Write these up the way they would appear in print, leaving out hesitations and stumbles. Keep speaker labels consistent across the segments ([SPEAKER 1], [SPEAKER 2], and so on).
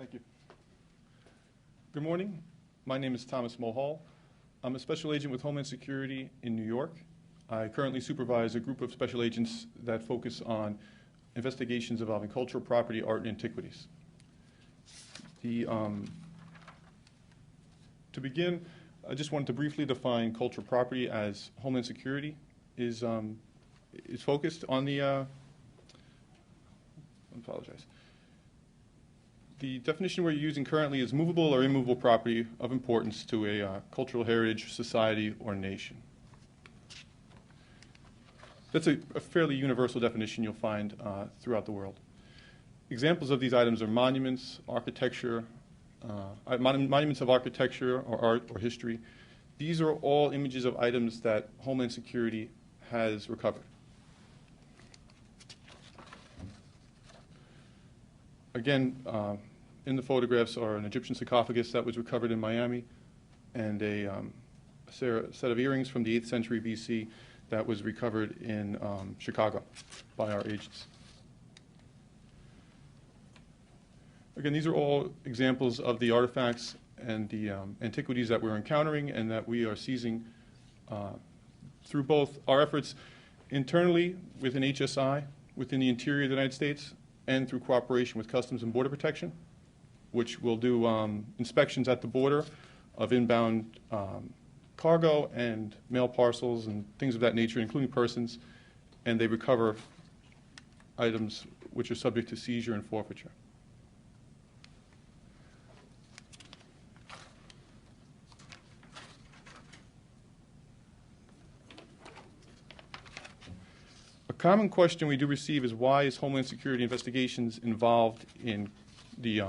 [SPEAKER 1] Thank you. Good morning. My name is Thomas Mulhall. I'm a special agent with Homeland Security in New York. I currently supervise a group of special agents that focus on investigations involving cultural property, art, and antiquities. To begin, I just wanted to briefly define cultural property as Homeland Security is focused on the, I apologize. The definition we're using currently is movable or immovable property of importance to a cultural heritage, society, or nation. That's a fairly universal definition you'll find throughout the world. Examples of these items are monuments, architecture, monuments of architecture or art or history. These are all images of items that Homeland Security has recovered. Again, in the photographs are an Egyptian sarcophagus that was recovered in Miami and a set of earrings from the 8th century BC that was recovered in Chicago by our agents. Again, these are all examples of the artifacts and the antiquities that we're encountering and that we are seizing through both our efforts internally within HSI, within the interior of the United States, and through cooperation with Customs and Border Protection, which will do inspections at the border of inbound cargo and mail parcels and things of that nature, including persons, and they recover items which are subject to seizure and forfeiture. A common question we do receive is, why is Homeland Security investigations involved in the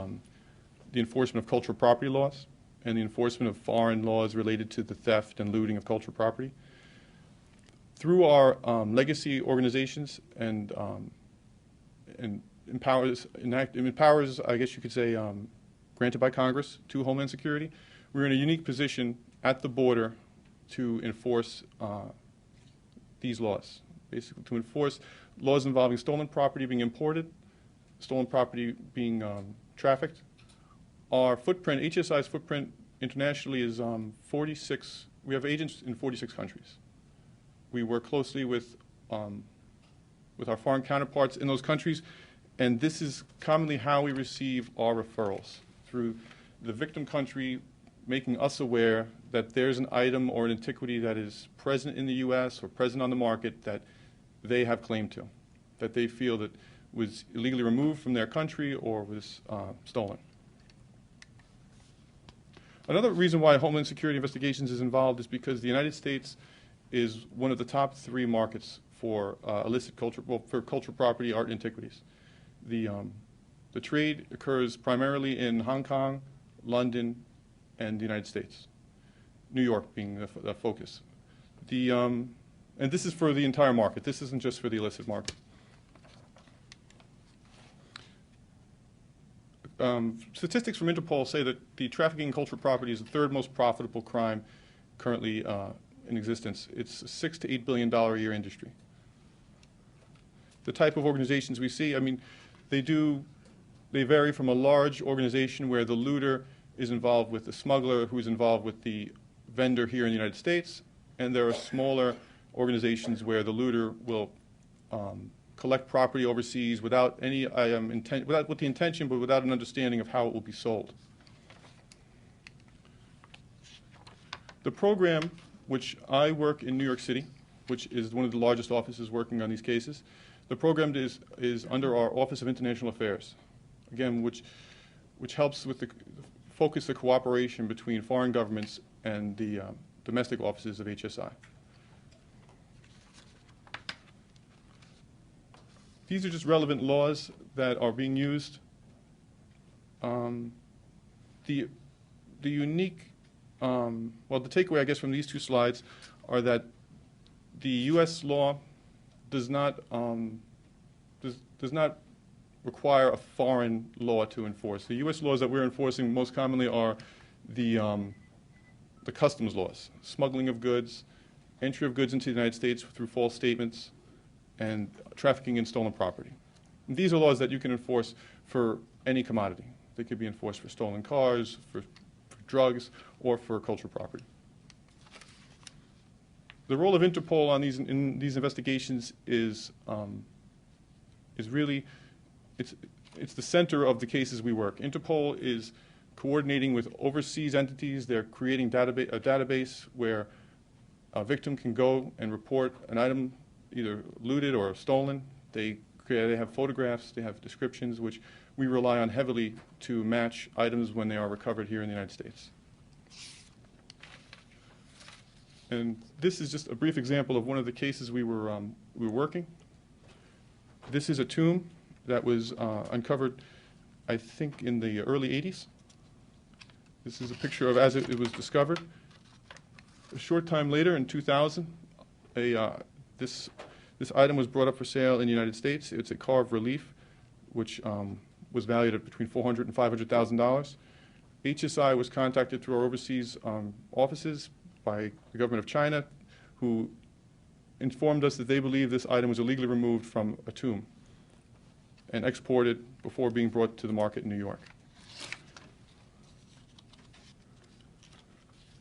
[SPEAKER 1] enforcement of cultural property laws and the enforcement of foreign laws related to the theft and looting of cultural property? Through our legacy organizations and empowers, I guess you could say, granted by Congress to Homeland Security, we're in a unique position at the border to enforce these laws. Basically, to enforce laws involving stolen property being imported, stolen property being trafficked. Our footprint, HSI's footprint internationally is 46. We have agents in 46 countries. We work closely with our foreign counterparts in those countries, and this is commonly how we receive our referrals, through the victim country making us aware that there's an item or an antiquity that is present in the U.S. or present on the market that they have claim to, that they feel that was illegally removed from their country or was stolen. Another reason why Homeland Security Investigations is involved is because the United States is one of the top 3 markets for illicit culture, for cultural property, art, and antiquities. The trade occurs primarily in Hong Kong, London, and the United States. New York being the focus. And this is for the entire market. This isn't just for the illicit market. Statistics from Interpol say that the trafficking in cultural property is the 3rd most profitable crime currently in existence. It's a $6 to $8 billion a year industry. The type of organizations we see, I mean, they vary from a large organization where the looter is involved with the smuggler who is involved with the vendor here in the United States, and there are smaller organizations where the looter will collect property overseas without any with the intention, but without an understanding of how it will be sold. The program, which I work in New York City, which is one of the largest offices working on these cases, the program is under our Office of International Affairs, again, which helps with the cooperation between foreign governments and the domestic offices of HSI. These are just relevant laws that are being used. The unique, well, the takeaway, I guess, from these 2 slides are that the U.S. law does not require a foreign law to enforce. The U.S. laws that we're enforcing most commonly are the customs laws, smuggling of goods, entry of goods into the United States through false statements, and trafficking in stolen property. And these are laws that you can enforce for any commodity. They could be enforced for stolen cars, for drugs, or for cultural property. The role of Interpol on in these investigations is really, it's the center of the cases we work. Interpol is coordinating with overseas entities. They're creating a database where a victim can go and report an item either looted or stolen. They have photographs, they have descriptions, which we rely on heavily to match items when they are recovered here in the United States. And this is just a brief example of one of the cases we were working. This is a tomb that was uncovered, I think, in the early 80s. This is a picture of as it was discovered. A short time later, in 2000, this item was brought up for sale in the United States. It's a carved relief, which was valued at between $400,000 and $500,000. HSI was contacted through our overseas offices by the government of China, who informed us that they believe this item was illegally removed from a tomb and exported before being brought to the market in New York.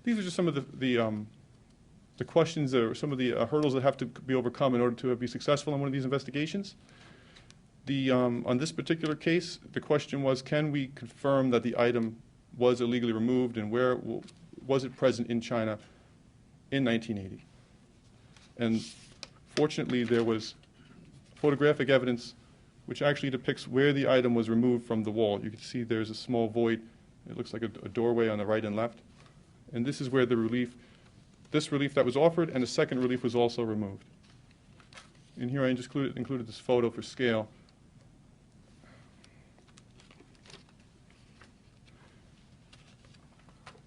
[SPEAKER 1] These are just some of the questions or some of the hurdles that have to be overcome in order to be successful in one of these investigations. On this particular case, the question was, can we confirm that the item was illegally removed, and where was it present in China in 1980? And fortunately, there was photographic evidence which actually depicts where the item was removed from the wall. You can see there's a small void. It looks like a doorway on the right and left. And this is where this relief that was offered, and a second relief was also removed. And here I just included this photo for scale.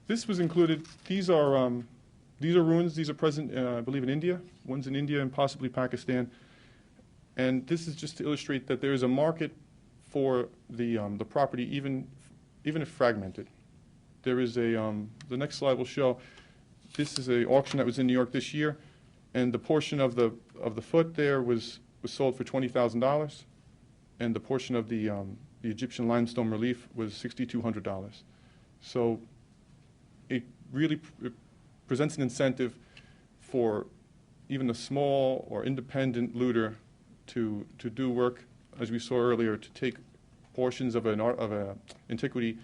[SPEAKER 1] This was included. These are ruins. These are present, I believe, in India. One's in India and possibly Pakistan. And this is just to illustrate that there is a market for the property, even if fragmented. There is the next slide will show. This is an auction that was in New York this year, and the portion of the foot there was sold for $20,000, and the portion of the Egyptian limestone relief was $6,200. So it really presents an incentive for even a small or independent looter to do work, as we saw earlier, to take portions of an antiquity,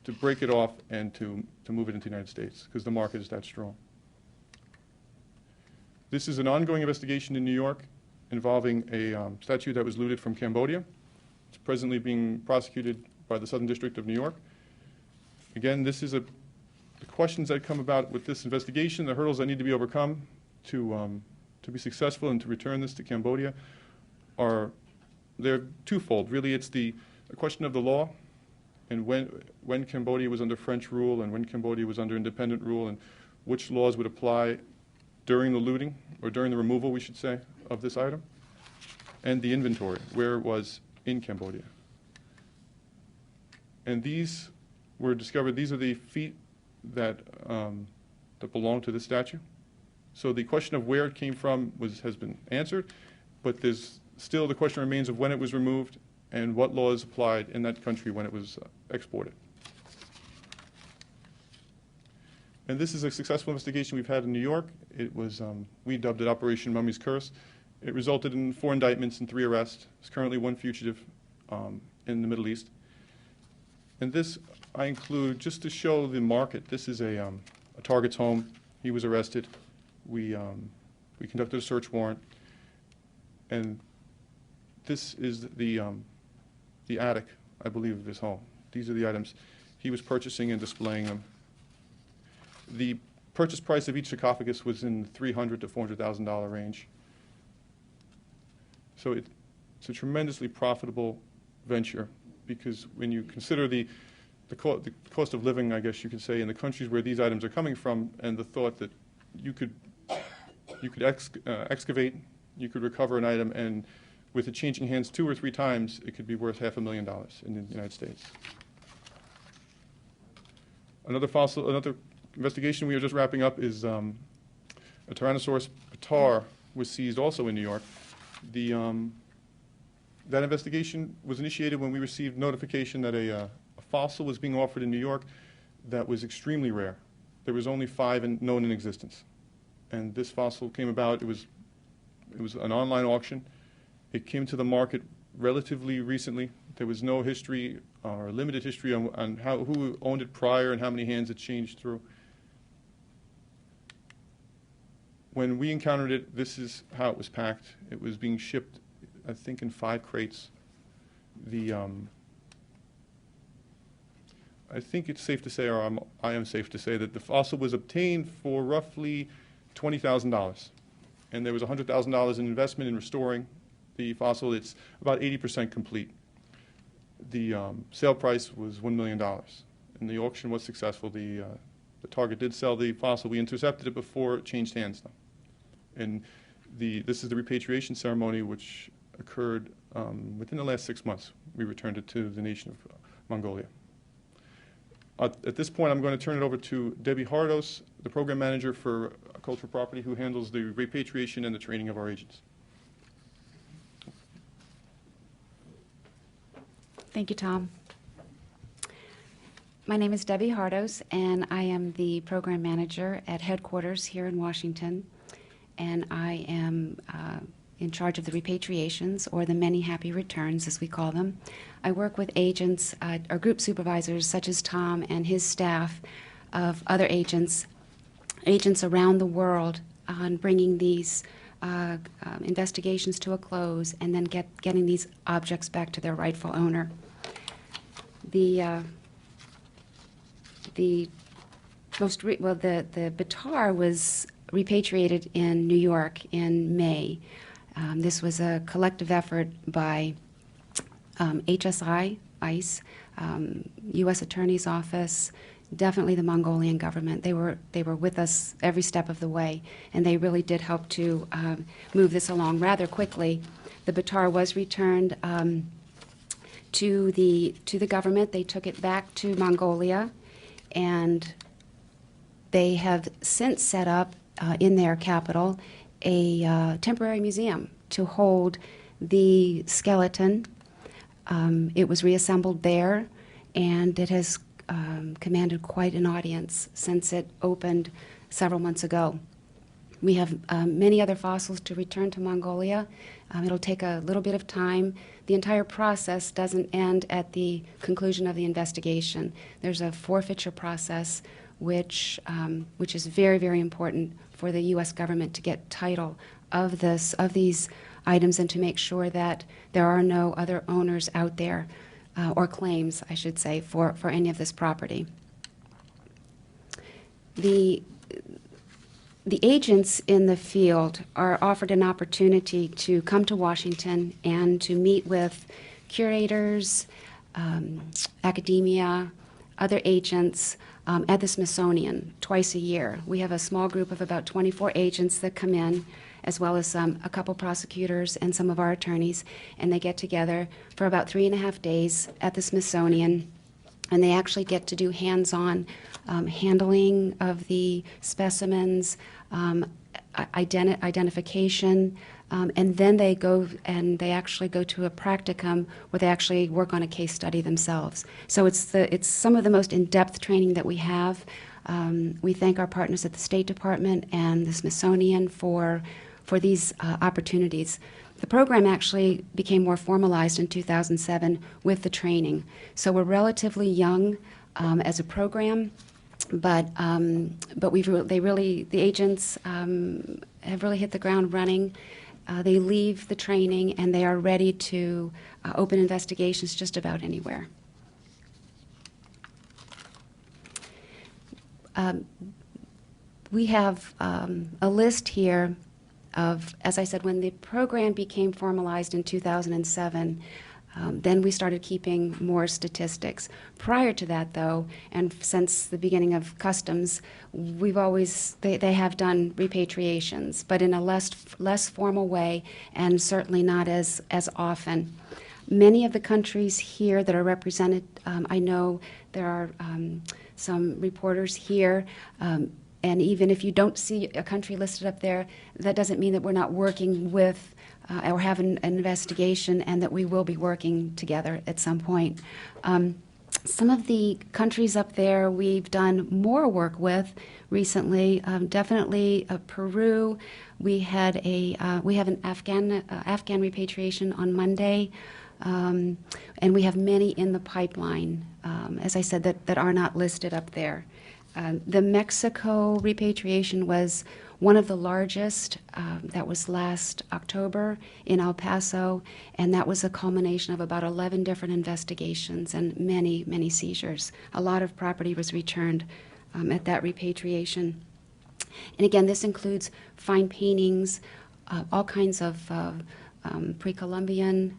[SPEAKER 1] to break it off and to move it into the United States, because the market is that strong. This is an ongoing investigation in New York involving a statue that was looted from Cambodia. It's presently being prosecuted by the Southern District of New York. Again, this is the questions that come about with this investigation, the hurdles that need to be overcome to be successful and to return this to Cambodia they're twofold. Really, it's a question of the law, and when Cambodia was under French rule and when Cambodia was under independent rule, and which laws would apply during the looting, or during the removal, we should say, of this item, and the inventory, where it was in Cambodia. And these were discovered. These are the feet that belong to this statue. So the question of where it came from has been answered, but there's still the question remains of when it was removed and what laws applied in that country when it was exported. And this is a successful investigation we've had in New York. It was, we dubbed it Operation Mummy's Curse. It resulted in 4 indictments and 3 arrests. There's currently 1 fugitive in the Middle East. And this I include just to show the market. This is a target's home. He was arrested. We conducted a search warrant. And this is the attic, I believe, of his home. These are the items he was purchasing and displaying them. The purchase price of each sarcophagus was in the $300,000 to $400,000 range. So it's a tremendously profitable venture, because when you consider the cost of living, I guess you could say, in the countries where these items are coming from, and the thought that you could excavate, you could recover an item, and with it changing hands 2 or 3 times, it could be worth $500,000 in the United States. Another investigation we are just wrapping up is a Tyrannosaurus Patar was seized also in New York. That investigation was initiated when we received notification that a fossil was being offered in New York that was extremely rare. There was only 5 known in existence. And this fossil came about, it was an online auction. It came to the market relatively recently. There was no history or limited history on who owned it prior and how many hands it changed through. When we encountered it, this is how it was packed. It was being shipped, I think, in 5 crates. I think it's safe to say, or I am safe to say, that the fossil was obtained for roughly $20,000. And there was $100,000 in investment in restoring the fossil. It's about 80% complete. The sale price was $1 million. And the auction was successful. The target did sell the fossil. We intercepted it before it changed hands, though. And this is the repatriation ceremony, which occurred within the last 6 months. We returned it to the nation of Mongolia. At this point, I'm going to turn it over to Debbie Hardos, the program manager for cultural property, who handles the repatriation and the training of our agents.
[SPEAKER 2] Thank you, Tom. My name is Debbie Hardos, and I am the program manager at headquarters here in Washington. And I am in charge of the repatriations, or the many happy returns, as we call them. I work with agents or group supervisors such as Tom and his staff of other agents around the world on bringing these investigations to a close and then getting these objects back to their rightful owner. The Batar was repatriated in New York in May. This was a collective effort by HSI, ICE, U.S. Attorney's Office, definitely the Mongolian government. They were with us every step of the way, and they really did help to move this along rather quickly. The Batar was returned to the government. They took it back to Mongolia, and they have since set up in their capital a temporary museum to hold the skeleton. It was reassembled there, and it has commanded quite an audience since it opened several months ago. We have many other fossils to return to Mongolia. It'll take a little bit of time. The entire process doesn't end at the conclusion of the investigation. There's a forfeiture process which is very, very important for the U.S. government to get title of these items and to make sure that there are no other owners out there, or claims, I should say, for any of this property. The agents in the field are offered an opportunity to come to Washington and to meet with curators, academia, other agents at the Smithsonian twice a year. We have a small group of about 24 agents that come in, as well as a couple prosecutors and some of our attorneys, and they get together for about 3.5 days at the Smithsonian, and they actually get to do hands-on handling of the specimens, identification, and then they go and they actually go to a practicum where they actually work on a case study themselves. So it's some of the most in-depth training that we have. We thank our partners at the State Department and the Smithsonian for these opportunities. The program actually became more formalized in 2007 with the training. So we're relatively young as a program, but the agents have really hit the ground running. They leave the training and they are ready to open investigations just about anywhere. We have a list here of, as I said, when the program became formalized in 2007, then we started keeping more statistics. Prior to that, though, and since the beginning of customs, they have done repatriations, but in a less formal way, and certainly not as often. Many of the countries here that are represented, I know there are some reporters here, and even if you don't see a country listed up there, that doesn't mean that we're not working with or have an investigation, and that we will be working together at some point. Some of the countries up there we've done more work with recently. Definitely Peru. We have an Afghan repatriation on Monday, and we have many in the pipeline. As I said, that are not listed up there. The Mexico repatriation was one of the largest. That was last October in El Paso, and that was a culmination of about 11 different investigations and many, many seizures. A lot of property was returned at that repatriation. And again, this includes fine paintings, all kinds of pre-Columbian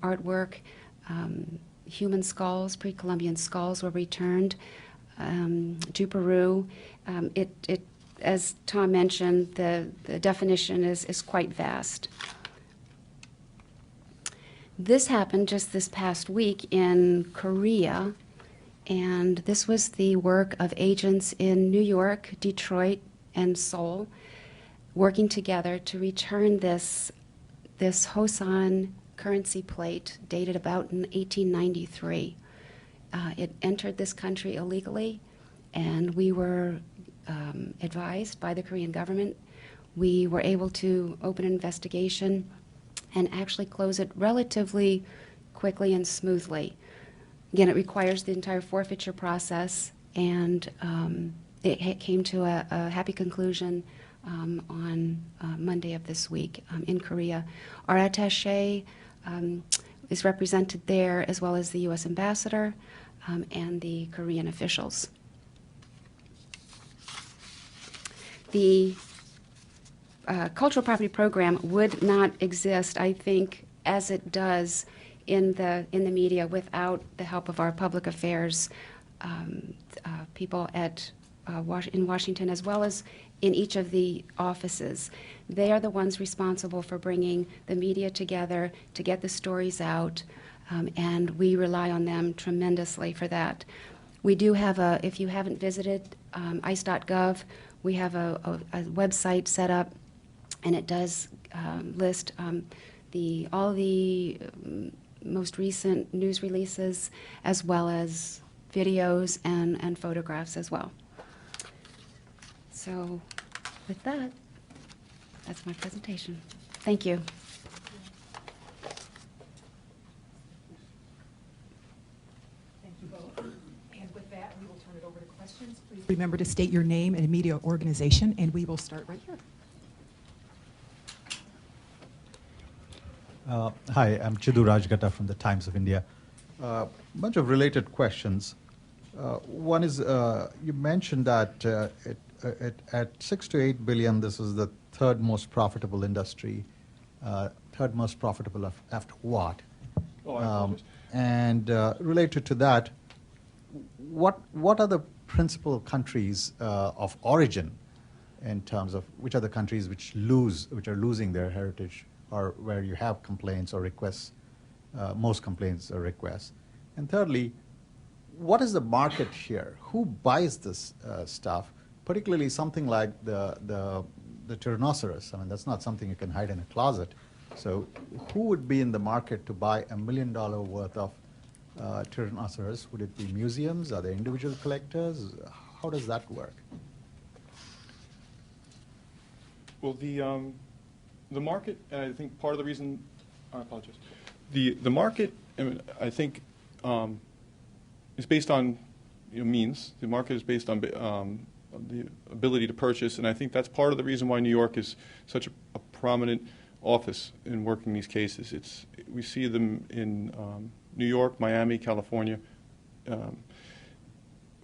[SPEAKER 2] artwork, human skulls, pre-Columbian skulls were returned to Peru. As Tom mentioned, the definition is quite vast. This happened just this past week in Korea, and this was the work of agents in New York, Detroit, and Seoul, working together to return this Hosan currency plate dated about in 1893. It entered this country illegally, and we were advised by the Korean government. We were able to open an investigation and actually close it relatively quickly and smoothly. Again, it requires the entire forfeiture process, and it came to a happy conclusion on Monday of this week in Korea. Our attaché is represented there, as well as the U.S. ambassador and the Korean officials. The cultural property program would not exist, I think, as it does in the media without the help of our public affairs people in Washington, as well as in each of the offices. They are the ones responsible for bringing the media together to get the stories out, and we rely on them tremendously for that. We do have if you haven't visited ice.gov, we have a website set up, and it does list all the most recent news releases, as well as videos and photographs as well. So with that, that's my presentation. Thank you.
[SPEAKER 3] Thank you both. And with that, we will turn it over to questions. Please remember to state your name and media organization, and we will start right here.
[SPEAKER 4] Hi, I'm Chidu Rajgata from the Times of India. A bunch of related questions. One is, you mentioned that at 6 to 8 billion, this is the third most profitable industry. Third most profitable after what?
[SPEAKER 1] Oh, I apologize.
[SPEAKER 4] And related to that, what are the principal countries of origin in terms of which are the countries which are losing their heritage, or where you have complaints or requests, most complaints or requests? And thirdly, what is the market here? Who buys this stuff? Particularly something like the Tyrannosaurus. I mean, that's not something you can hide in a closet. So who would be in the market to buy $1 million worth of Tyrannosaurus? Would it be museums? Are they individual collectors? How does that work?
[SPEAKER 1] Well, the market, and I think part of the reason, I apologize, the market, I think, is based on means. The market is based on the ability to purchase, and I think that's part of the reason why New York is such a prominent office in working these cases. We see them in New York, Miami, California.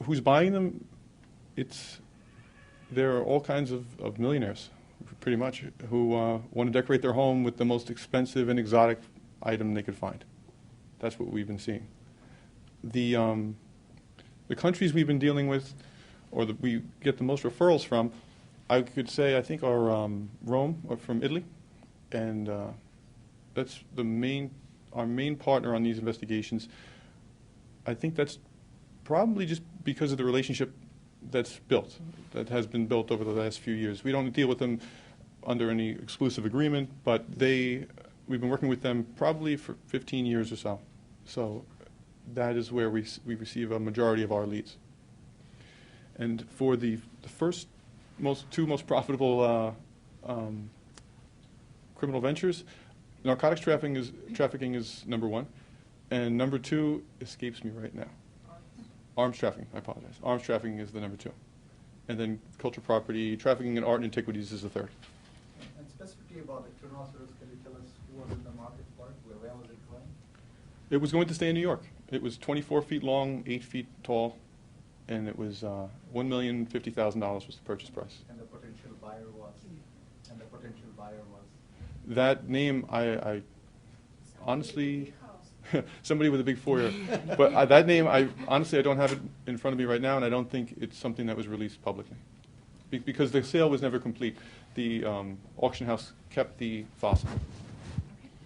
[SPEAKER 1] Who's buying them? There are all kinds of millionaires, pretty much, who want to decorate their home with the most expensive and exotic item they could find. That's what we've been seeing. The countries we've been dealing with, or that we get the most referrals from, I could say, I think, are Rome, or from Italy, and that's our main partner on these investigations. I think that's probably just because of the relationship that has been built over the last few years. We don't deal with them under any exclusive agreement, but we've been working with them probably for 15 years or so. So that is where we receive a majority of our leads. And for the first two most profitable criminal ventures, narcotics trafficking is number one, and number two escapes me right now. Arms trafficking, I apologize. Arms trafficking is the number two. And then cultural property, trafficking in art and antiquities is the third.
[SPEAKER 5] And specifically about the Tyrannosaurus, can you tell us who was in the market for it? Where was it going?
[SPEAKER 1] It was going to stay in New York. It was 24 feet long, 8 feet tall, and it was $1,050,000 was the purchase price.
[SPEAKER 5] And the potential buyer was? And the potential buyer was?
[SPEAKER 1] That name, I honestly, somebody with a big foyer, but that name, I don't have it in front of me right now, and I don't think it's something that was released publicly. Because the sale was never complete. The auction house kept the fossil.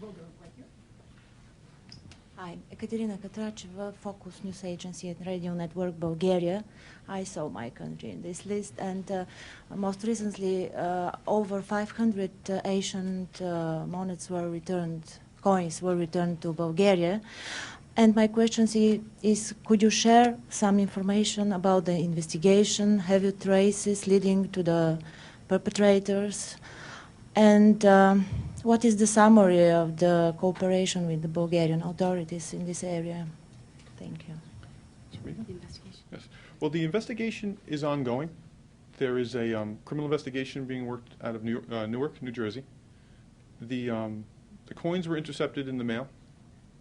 [SPEAKER 3] We'll go right here.
[SPEAKER 6] Hi, Ekaterina Katracheva, Focus News Agency and Radio Network Bulgaria. I saw my country in this list, and most recently, over 500 ancient coins were returned to Bulgaria. And my question is, could you share some information about the investigation, heavy traces leading to the perpetrators, and what is the summary of the cooperation with the Bulgarian authorities in this area? Thank you.
[SPEAKER 2] Investigation.
[SPEAKER 1] Yes. Well, the investigation is ongoing. There is a criminal investigation being worked out of Newark, New Jersey. The coins were intercepted in the mail.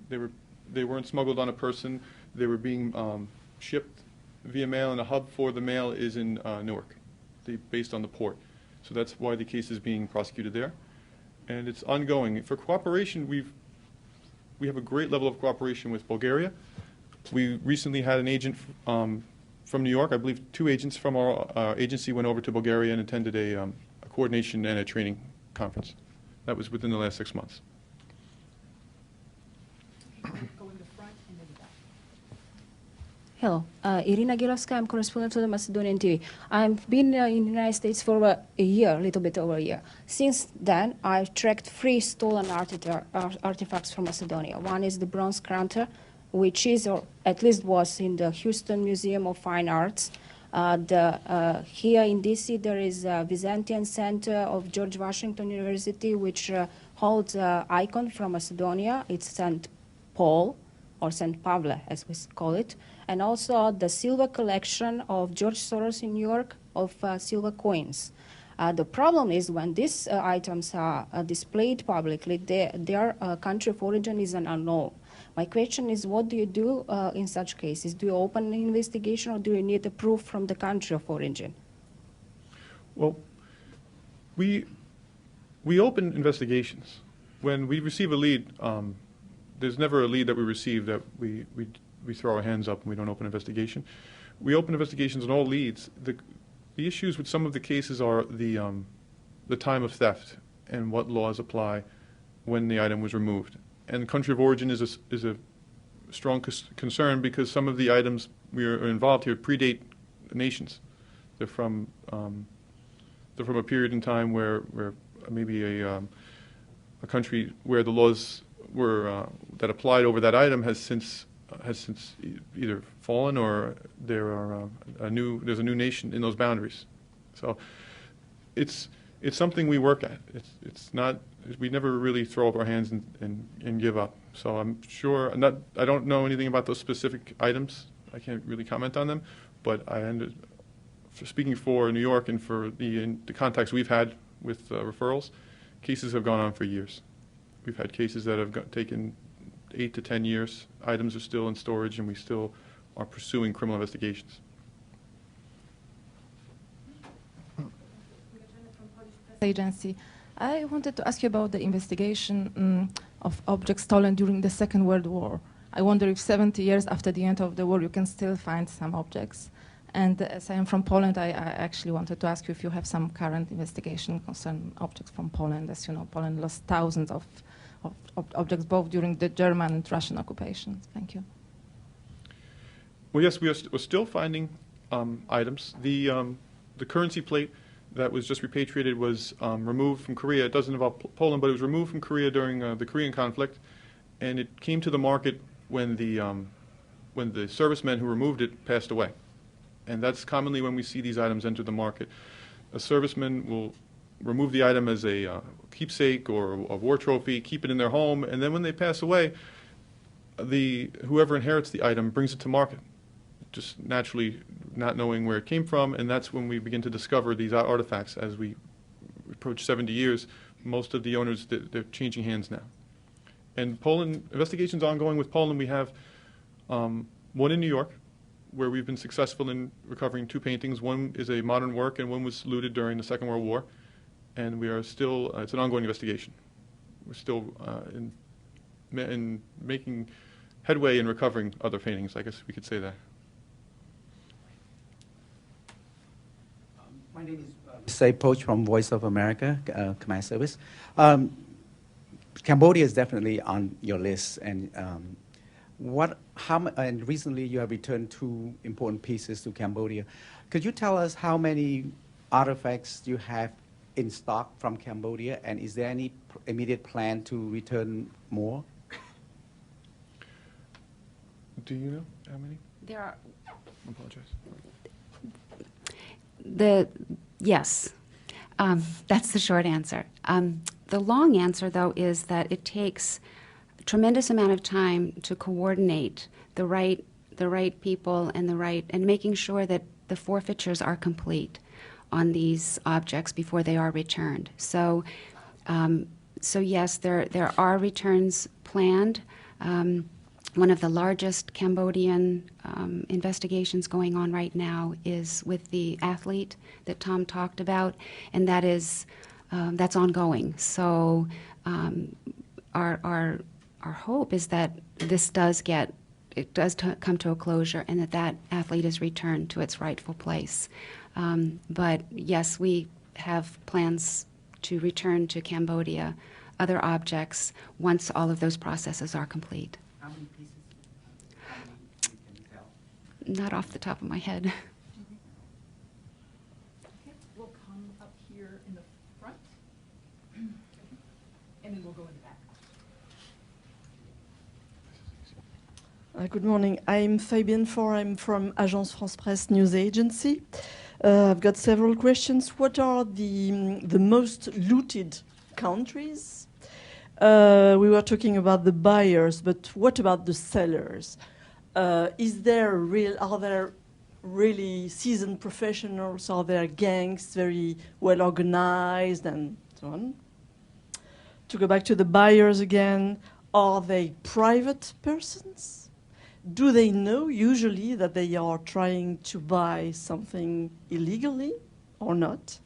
[SPEAKER 1] They weren't smuggled on a person. They were being shipped via mail, and a hub for the mail is in Newark, based on the port. So that's why the case is being prosecuted there. And it's ongoing. For cooperation, we have a great level of cooperation with Bulgaria. We recently had an agent from New York. I believe 2 agents from our agency went over to Bulgaria and attended a coordination and a training conference. That was within the last 6 months.
[SPEAKER 3] Go in the front and then the back.
[SPEAKER 7] Hello, Irina Gilovska, I'm correspondent to the Macedonian TV. I've been in the United States for a year, a little bit over a year. Since then, I've tracked 3 stolen artifacts from Macedonia. One is the bronze cranter, which is, or at least was, in the Houston Museum of Fine Arts. Here in DC, there is a Byzantine Center of George Washington University, which holds an icon from Macedonia. It's St. Paul, or St. Pavle, as we call it, and also the silver collection of George Soros in New York of silver coins. The problem is when these items are displayed publicly, their country of origin is an unknown. My question is, what do you do in such cases? Do you open an investigation, or do you need a proof from the country of origin?
[SPEAKER 1] Well, we open investigations. When we receive a lead, there's never a lead that we receive that we throw our hands up and we don't open investigation. We open investigations on all leads. The issues with some of the cases are the time of theft and what laws apply when the item was removed. And the country of origin is a strong concern because some of the items we are involved here predate nations. They're from a period in time where maybe a country where the laws were that applied over that item has since either fallen or there's a new nation in those boundaries. So it's something we work at. It's not, we never really throw up our hands and give up. So I'm sure, I don't know anything about those specific items. I can't really comment on them, but speaking for New York and for the contacts we've had with referrals, cases have gone on for years. We've had cases that have taken 8 to 10 years. Items are still in storage, and we still are pursuing criminal investigations.
[SPEAKER 8] Agency. I wanted to ask you about the investigation of objects stolen during the Second World War. I wonder if 70 years after the end of the war you can still find some objects. And as I am from Poland, I actually wanted to ask you if you have some current investigation concerning objects from Poland. As you know, Poland lost thousands of objects both during the German and Russian occupation. Thank you.
[SPEAKER 1] Well, yes, we're still finding items. The currency plate that was just repatriated was removed from Korea. It doesn't involve Poland, but it was removed from Korea during the Korean conflict, and it came to the market when the when the servicemen who removed it passed away. And that's commonly when we see these items enter the market. A serviceman will remove the item as a keepsake or a war trophy, keep it in their home, and then when they pass away, whoever inherits the item brings it to market, just naturally not knowing where it came from, and that's when we begin to discover these artifacts. As we approach 70 years, most of the owners, they're changing hands now. And Poland, investigations ongoing with Poland. We have one in New York, where we've been successful in recovering 2 paintings. One is a modern work, and one was looted during the Second World War. And we are still, it's an ongoing investigation. We're still in making headway in recovering other paintings, I guess we could say that.
[SPEAKER 9] My name is Say Poach from Voice of America, Khmer Service. Cambodia is definitely on your list, and and recently you have returned 2 important pieces to Cambodia. Could you tell us how many artifacts you have in stock from Cambodia, and is there any immediate plan to return more?
[SPEAKER 1] Do you know how many?
[SPEAKER 2] There are.
[SPEAKER 1] I apologize.
[SPEAKER 2] Yes, that's the short answer. The long answer, though, is that it takes a tremendous amount of time to coordinate the right people and making sure that the forfeitures are complete on these objects before they are returned. So yes, there are returns planned. One of the largest Cambodian investigations going on right now is with the athlete that Tom talked about, and that's ongoing. So our hope is that this does come to a closure, and that athlete is returned to its rightful place. But yes, we have plans to return to Cambodia other objects once all of those processes are complete.
[SPEAKER 9] How many pieces? How many can you tell?
[SPEAKER 2] Not off the top of my head.
[SPEAKER 3] Okay, we'll come up here in the front, and then we'll go in the back.
[SPEAKER 10] Good morning. I'm Fabienne Faure. I'm from Agence France Presse News Agency. I've got several questions. What are the most looted countries? We were talking about the buyers, but what about the sellers? Are there really seasoned professionals? Are there gangs very well organized and so on? To go back to the buyers again, are they private persons? Do they know usually that they are trying to buy something illegally or not?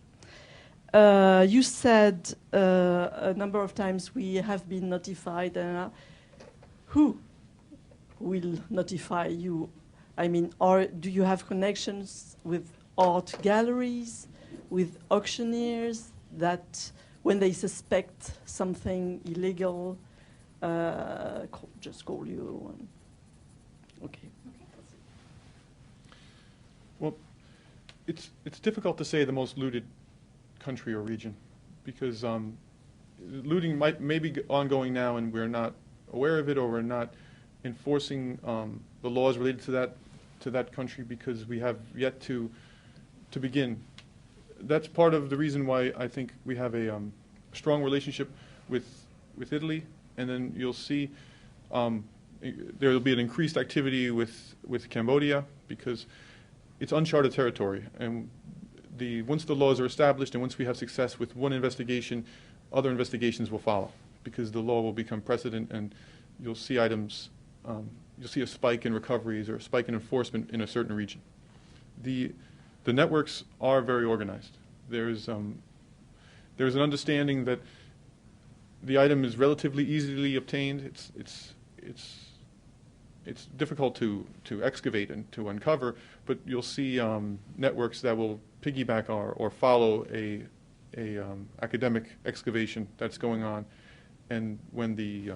[SPEAKER 10] You said a number of times we have been notified. Who will notify you? I mean, do you have connections with art galleries, with auctioneers that when they suspect something illegal, just call you? Okay.
[SPEAKER 1] Well, it's difficult to say the most looted country or region, because looting may be ongoing now, and we're not aware of it, or we're not enforcing the laws related to that country because we have yet to begin. That's part of the reason why I think we have a strong relationship with Italy, and then you'll see there will be an increased activity with Cambodia, because it's uncharted territory, and once the laws are established and once we have success with one investigation, other investigations will follow, because the law will become precedent, and you'll see items, you'll see a spike in recoveries or a spike in enforcement in a certain region. The networks are very organized. There's an understanding that the item is relatively easily obtained. It's difficult to excavate and to uncover, but you'll see networks that will piggyback or follow a academic excavation that's going on, and when the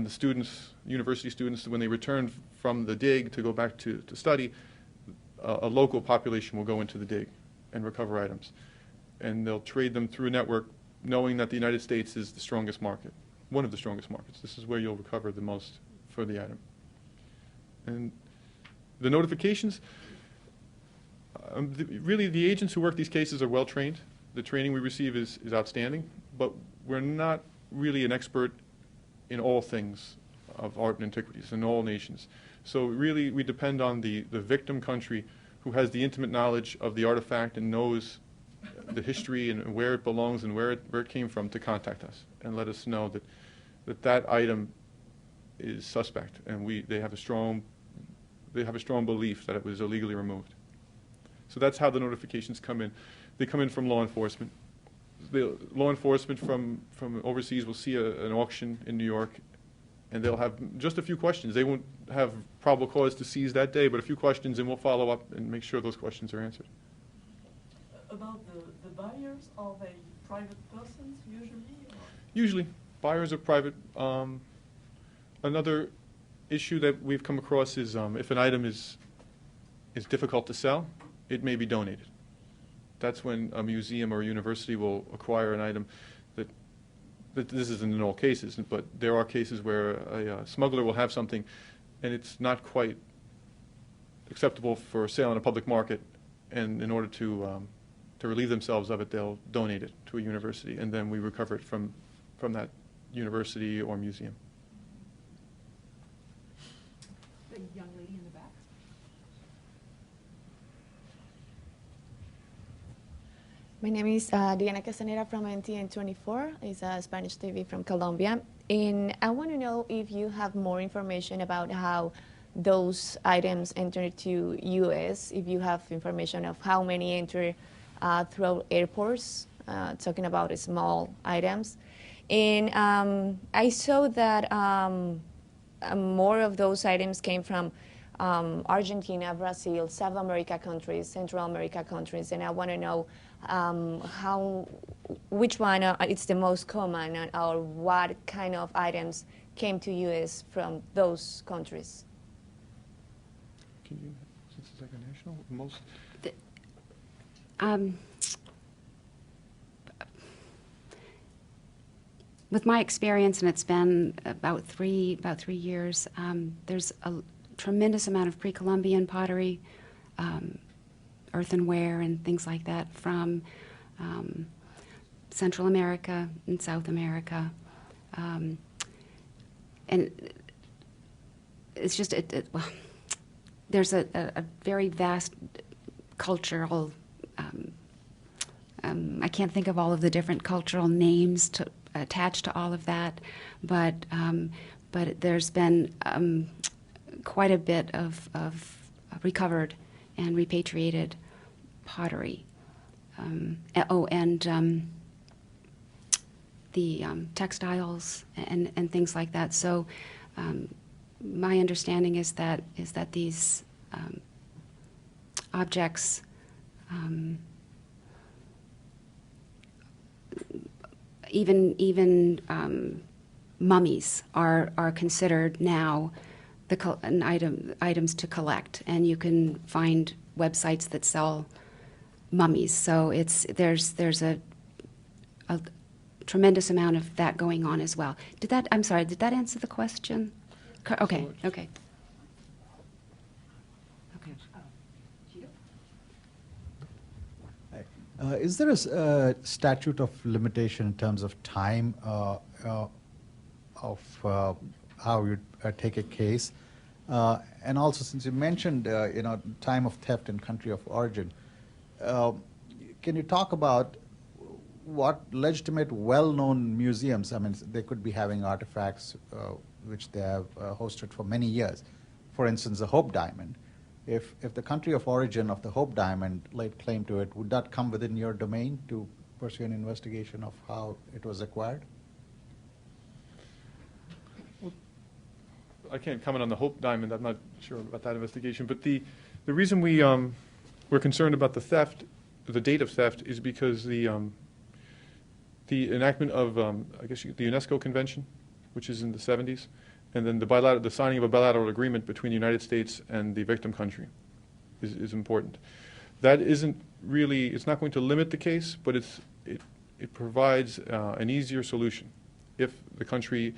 [SPEAKER 1] students, university students, when they return from the dig to go back to study, a local population will go into the dig and recover items, and they'll trade them through a network, knowing that the United States is the strongest market, one of the strongest markets. This is where you'll recover the most for the item. And The notifications, really, the agents who work these cases are well trained. The training we receive is outstanding, but we're not really an expert in all things of art and antiquities in all nations. So really, we depend on the victim country who has the intimate knowledge of the artifact and knows the history and where it belongs and where it came from to contact us and let us know that item is suspect, and they have a strong belief that it was illegally removed. So that's how the notifications come in. They come in from law enforcement. The law enforcement from overseas will see an auction in New York, and they'll have just a few questions. They won't have probable cause to seize that day, but a few questions, and we'll follow up and make sure those questions are answered.
[SPEAKER 10] About the buyers, are they private persons usually? Or?
[SPEAKER 1] Usually, buyers are private. Another issue that we've come across is if an item is difficult to sell, it may be donated. That's when a museum or a university will acquire an item that this isn't in all cases, but there are cases where a smuggler will have something and it's not quite acceptable for sale in a public market, and in order to relieve themselves of it, they'll donate it to a university, and then we recover it from that university or museum.
[SPEAKER 3] The young lady in the back.
[SPEAKER 11] My name is Diana Casanera from NTN24. It's a Spanish TV from Colombia. And I want to know if you have more information about how those items enter to U.S., if you have information of how many enter through airports, talking about small items. And I saw that more of those items came from Argentina, Brazil, South America countries, Central America countries, and I want to know which one is the most common, or what kind of items came to U.S. from those countries.
[SPEAKER 1] Can you, since it's like a national, most?
[SPEAKER 2] With my experience, and it's been about three years, there's a tremendous amount of pre-Columbian pottery, earthenware and things like that from Central America and South America. And it's just, well, there's a very vast cultural, I can't think of all of the different cultural names attached to all of that, but there's been quite a bit of recovered and repatriated pottery. The textiles and things like that. So my understanding is that these objects even mummies are considered now items to collect, and you can find websites that sell mummies. So there's a tremendous amount of that going on as well. I'm sorry, did that answer the question? Okay.
[SPEAKER 4] Is there a statute of limitation in terms of time of how you take a case? And also, since you mentioned time of theft and country of origin, can you talk about what legitimate, well-known museums? I mean, they could be having artifacts which they have hosted for many years. For instance, the Hope Diamond. If the country of origin of the Hope Diamond laid claim to it, would that come within your domain to pursue an investigation of how it was acquired?
[SPEAKER 1] Well, I can't comment on the Hope Diamond. I'm not sure about that investigation. But the reason we're concerned about the theft, the date of theft, is because the enactment of the UNESCO Convention, which is in the 70s, and then the signing of a bilateral agreement between the United States and the victim country is important. That isn't really, it's not going to limit the case, but it provides an easier solution. If the country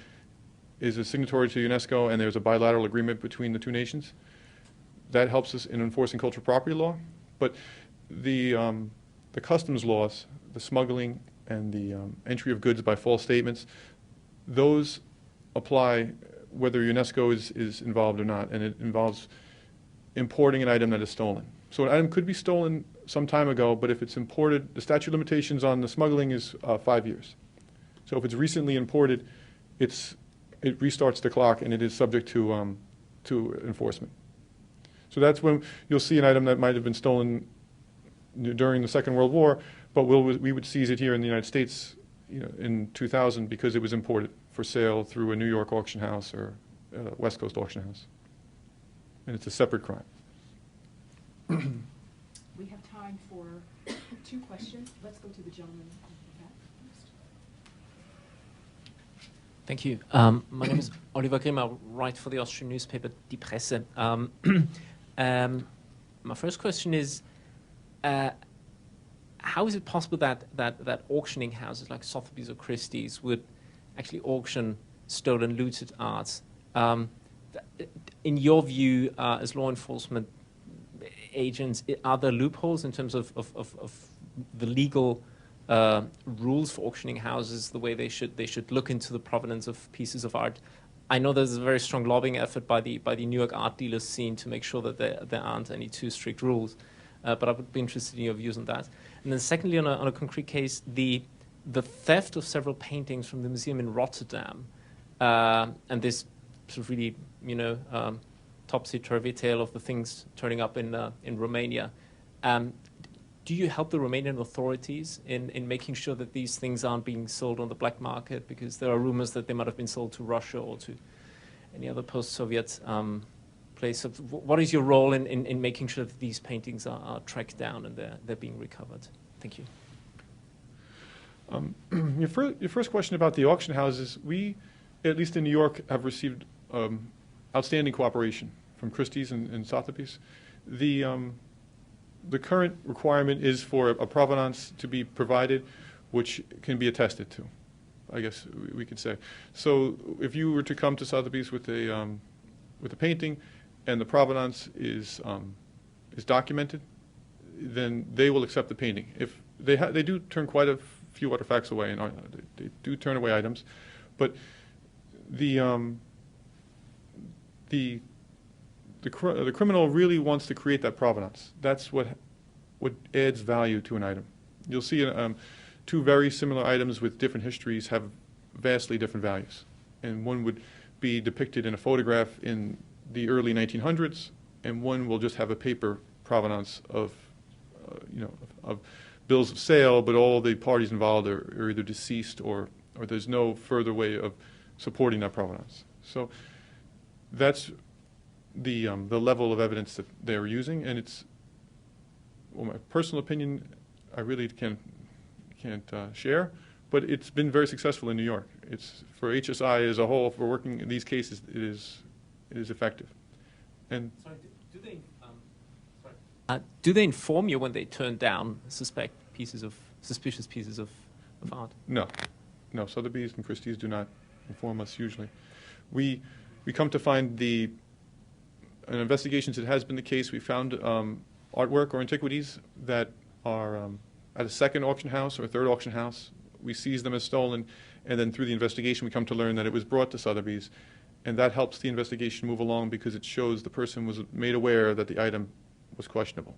[SPEAKER 1] is a signatory to UNESCO and there's a bilateral agreement between the two nations, that helps us in enforcing cultural property law. But the customs laws, the smuggling and the entry of goods by false statements, those apply whether UNESCO is involved or not, and it involves importing an item that is stolen. So an item could be stolen some time ago, but if it's imported, the statute of limitations on the smuggling is 5 years. So if it's recently imported, it restarts the clock and it is subject to enforcement. So that's when you'll see an item that might have been stolen during the Second World War, but we would seize it here in the United States, in 2000 because it was imported for sale through a New York auction house or a West Coast auction house. And it's a separate crime.
[SPEAKER 3] We have time for 2 questions. Let's go to the gentleman in the back first.
[SPEAKER 12] Thank you. My name is Oliver Grimm. I write for the Austrian newspaper Die Presse. My first question is, how is it possible that auctioning houses like Sotheby's or Christie's would actually auction stolen, looted art? In your view, as law enforcement agents, are there loopholes in terms of the legal rules for auctioning houses, the way they should look into the provenance of pieces of art? I know there's a very strong lobbying effort by the New York art dealers scene to make sure that there aren't any too strict rules. But I would be interested in your views on that. And then secondly, on a concrete case, the theft of several paintings from the museum in Rotterdam, and this sort of really, topsy-turvy tale of the things turning up in Romania. Do you help the Romanian authorities in making sure that these things aren't being sold on the black market? Because there are rumors that they might have been sold to Russia or to any other post-Soviet place. What is your role in making sure that these paintings are tracked down and they're being recovered? Thank you.
[SPEAKER 1] Your first question about the auction houses, we, at least in New York, have received outstanding cooperation from Christie's and Sotheby's. The current requirement is for a provenance to be provided, which can be attested to, I guess we could say. So if you were to come to Sotheby's with a painting, and the provenance is documented, then they will accept the painting. If they do turn quite a few artifacts away, and they do turn away items, but the criminal really wants to create that provenance. That's what adds value to an item. You'll see 2 very similar items with different histories have vastly different values, and one would be depicted in a photograph in the early 1900s, and one will just have a paper provenance of bills of sale, but all the parties involved are either deceased or there's no further way of supporting that provenance. So that's the level of evidence that they're using, and it's, well, my personal opinion, I really can't share, but it's been very successful in New York. It's for HSI as a whole, for working in these cases, it is effective. And
[SPEAKER 12] sorry, do they inform you when they turn down suspicious pieces of art?
[SPEAKER 1] No. Sotheby's and Christie's do not inform us usually. We come to find in investigations it has been the case. We found artwork or antiquities that are at a second auction house or a third auction house. We seize them as stolen, and then through the investigation we come to learn that it was brought to Sotheby's, and that helps the investigation move along because it shows the person was made aware that the item was questionable.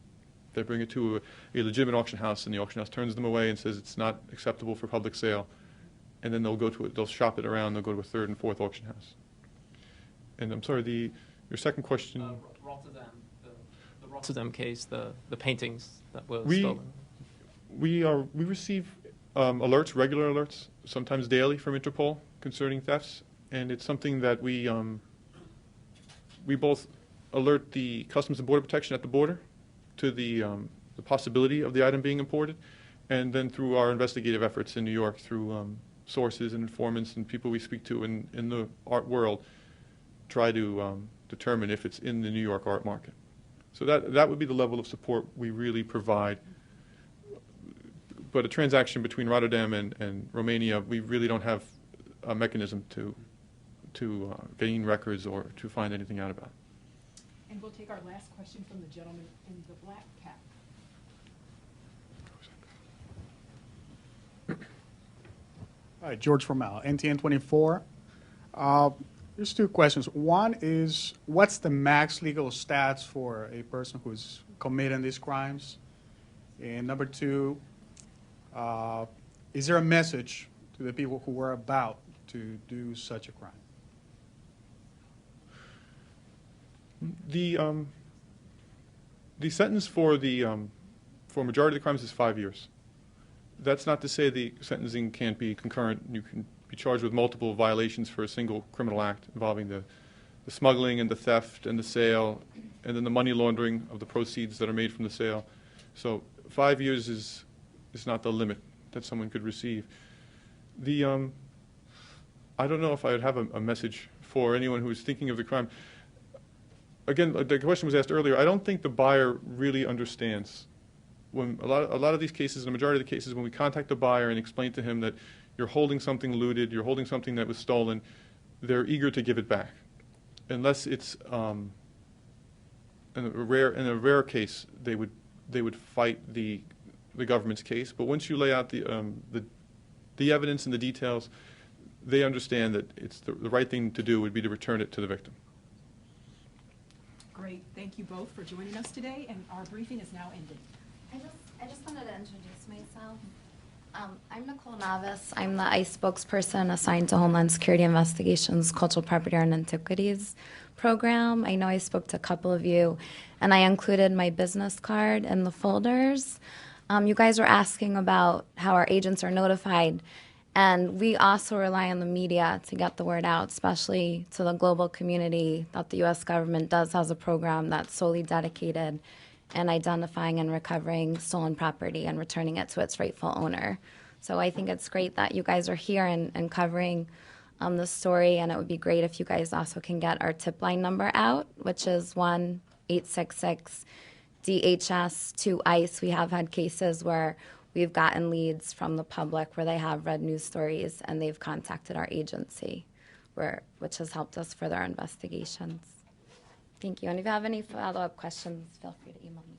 [SPEAKER 1] They bring it to a legitimate auction house, and the auction house turns them away and says it's not acceptable for public sale, and then they'll shop it around, they'll go to a third and fourth auction house. And I'm sorry, your second question.
[SPEAKER 12] Rotterdam, the Rotterdam case, the paintings that were stolen.
[SPEAKER 1] We receive alerts, regular alerts, sometimes daily from Interpol concerning thefts, and it's something that we both alert the Customs and Border Protection at the border to the possibility of the item being imported, and then through our investigative efforts in New York, through sources and informants and people we speak to in the art world, try to determine if it's in the New York art market. So that would be the level of support we really provide. But a transaction between Rotterdam and Romania, we really don't have a mechanism to gain records or to find anything out about.
[SPEAKER 3] And we'll take our last question from the gentleman in the black cap.
[SPEAKER 13] Hi, George Formal, NTN 24. There's two questions. One is, what's the max legal stats for a person who's committing these crimes? And number two, is there a message to the people who are about to do such a crime?
[SPEAKER 1] The sentence for for majority of the crimes is 5 years. That's not to say the sentencing can't be concurrent. You can be charged with multiple violations for a single criminal act involving the smuggling and the theft and the sale and then the money laundering of the proceeds that are made from the sale. So 5 years is not the limit that someone could receive. I don't know if I would have a message for anyone who is thinking of the crime. Again, the question was asked earlier. I don't think the buyer really understands. When a lot of these cases, the majority of the cases, when we contact the buyer and explain to him that you're holding something looted, you're holding something that was stolen, they're eager to give it back, unless it's in a rare case they would fight the government's case. But once you lay out the evidence and the details, they understand that it's the right thing to do would be to return it to the victim.
[SPEAKER 3] Great. Thank you both for joining us today, and our briefing is now ending.
[SPEAKER 14] I just wanted to introduce myself. I'm Nicole Navis. I'm the ICE spokesperson assigned to Homeland Security Investigations Cultural Property and Antiquities program. I know I spoke to a couple of you, and I included my business card in the folders. You guys were asking about how our agents are notified, and we also rely on the media to get the word out, especially to the global community, that the U.S. government does has a program that's solely dedicated in identifying and recovering stolen property and returning it to its rightful owner. So I think it's great that you guys are here and covering this story, and it would be great if you guys also can get our tip line number out, which is 1-866-DHS-2-ICE. We have had cases where we've gotten leads from the public where they have read news stories and they've contacted our agency, which has helped us further our investigations. Thank you. And if you have any follow-up questions, feel free to email me.